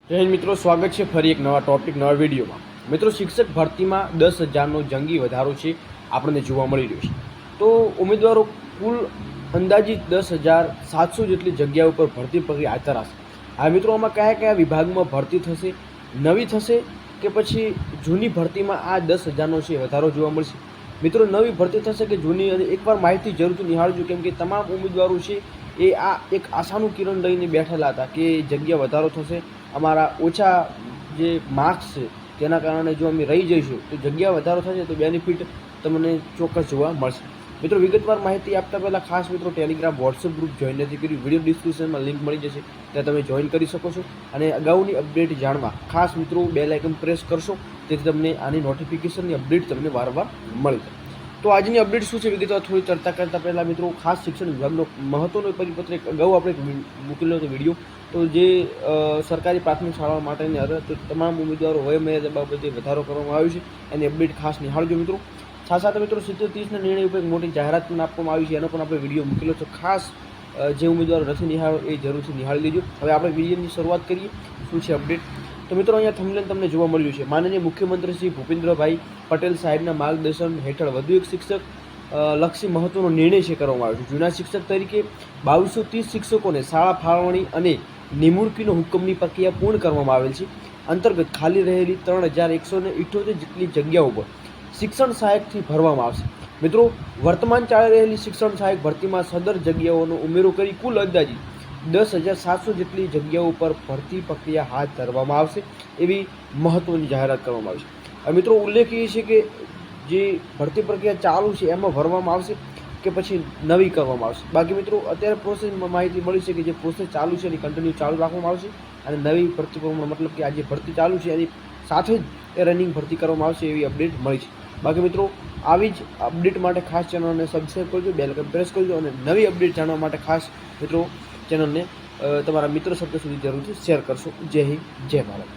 જય હિન્દ મિત્રો, સ્વાગત છે ફરી એક નવા ટોપિક નવા વિડીયોમાં। મિત્રો, શિક્ષક ભરતીમાં 10,000નો જંગી વધારો છે આપણને જોવા મળી રહ્યો છે। તો ઉમેદવારો કુલ અંદાજિત 10,700 જેટલી જગ્યાઓ પર ભરતી પ્રક્રિયા હાથ ધરાશે। આ મિત્રો, આમાં કયા કયા વિભાગમાં ભરતી થશે, નવી થશે કે પછી જૂની ભરતીમાં આ 10,000નો છે વધારો જોવા મળશે? મિત્રો, નવી ભરતી થશે કે જૂની, અને એકવાર માહિતી જરૂરથી નિહાળજો, કેમ કે તમામ ઉમેદવારો છે એ આ એક આશાનું કિરણ લઈને બેઠેલા હતા કે જગ્યા વધારો થશે, અમારા ઓછા જે માર્ક્સ છે તેના કારણે જો અમે રહી જઈશું તો જગ્યા વધારો થશે તો બેનિફિટ તમને ચોક્કસ જોવા મળશે। મિત્રો, વિગતવાર માહિતી આપતા પહેલાં ખાસ મિત્રો ટેલિગ્રામ વોટ્સઅપ ગ્રુપ જોઈન નથી કર્યું, વિડીયો ડિસ્ક્રિપ્શનમાં લિંક મળી જશે, ત્યાં તમે જોઈન કરી શકો છો। અને અગાઉની અપડેટ જાણવા ખાસ મિત્રો બેલ આઇકન પ્રેસ કરશો, તેથી તમને આની નોટિફિકેશનની અપડેટ તમને વારંવાર મળી જાય। તો આજની અપડેટ શું છે વિગતવાર થોડી ચર્ચા કરતાં પહેલાં મિત્રો, ખાસ શિક્ષણ વિભાગનો મહત્વનો પરિપત્ર એક અગાઉ આપણે મૂકેલો હતો વિડીયો, તો જે સરકારી પ્રાથમિક શાળાઓ માટેની હતા, તો તમામ ઉમેદવારો વયમર્યાદા બાબતે વધારો કરવામાં આવ્યો છે, એની અપડેટ ખાસ નિહાળજો મિત્રો। સાથે મિત્રો 70-30ના નિર્ણય ઉપર એક મોટી જાહેરાત પણ આપવામાં આવી છે, એનો પણ આપણે વિડીયો મૂકેલો છે, ખાસ જે ઉમેદવારો નથી નિહાળો એ જરૂરથી નિહાળી લેજો। હવે આપણે વિડીયોની શરૂઆત કરીએ, શું છે અપડેટ। તો મિત્રો, અહીંયા થંબનેલ તમને જોવા મળ્યું છે, માનનીય મુખ્યમંત્રી શ્રી ભૂપેન્દ્રભાઈ પટેલ સાહેબના માર્ગદર્શન હેઠળ વધુ એક શિક્ષક લક્ષી મહત્વનો નિર્ણય છે કરવામાં આવ્યો છે। જૂના શિક્ષક તરીકે 2230 શિક્ષકોને શાળા ફાળવણી અને નિમણૂકીનો હુકમની પ્રક્રિયા પૂર્ણ કરવામાં આવેલ છે। અંતર્ગત ખાલી રહેલી 3,178 જેટલી જગ્યાઓ પર શિક્ષણ સહાયકથી ભરવામાં આવશે। મિત્રો, વર્તમાન ચાલી રહેલી શિક્ષણ સહાયક ભરતીમાં સદર જગ્યાઓનો ઉમેરો કરી કુલ અંદાજિત 10,700 જેટલી જગ્યાઓ પર ભરતી પ્રક્રિયા હાથ ધરવામાં આવશે, એવી મહત્વની જાહેરાત કરવામાં આવી છે। મિત્રો, ઉલ્લેખનીય છે કે જે ભરતી પ્રક્રિયા ચાલુ છે એમાં ભરવામાં આવશે કે પછી નવી કરવામાં આવશે? બાકી મિત્રો, અત્યારે પ્રોસેસમાં માહિતી મળી છે કે જે પ્રોસેસ ચાલુ છે એની કન્ટિન્યુ ચાલુ રાખવામાં આવશે, અને નવી ભરતી કરવામાં મતલબ કે આ જે ભરતી ચાલુ છે એની સાથે જ એ રનિંગ ભરતી કરવામાં આવશે, એવી અપડેટ મળી છે। બાકી મિત્રો, આવી જ અપડેટ માટે ખાસ ચેનલને સબસ્ક્રાઈબ કરજો, બેલ આઇકન પ્રેસ કરજો, અને નવી અપડેટ જાણવા માટે ખાસ મિત્રો ચેનલને તમારા મિત્રો સર્કલ સુધી જરૂરથી શેર કરશો। જય હિન્દ, જય ભારત।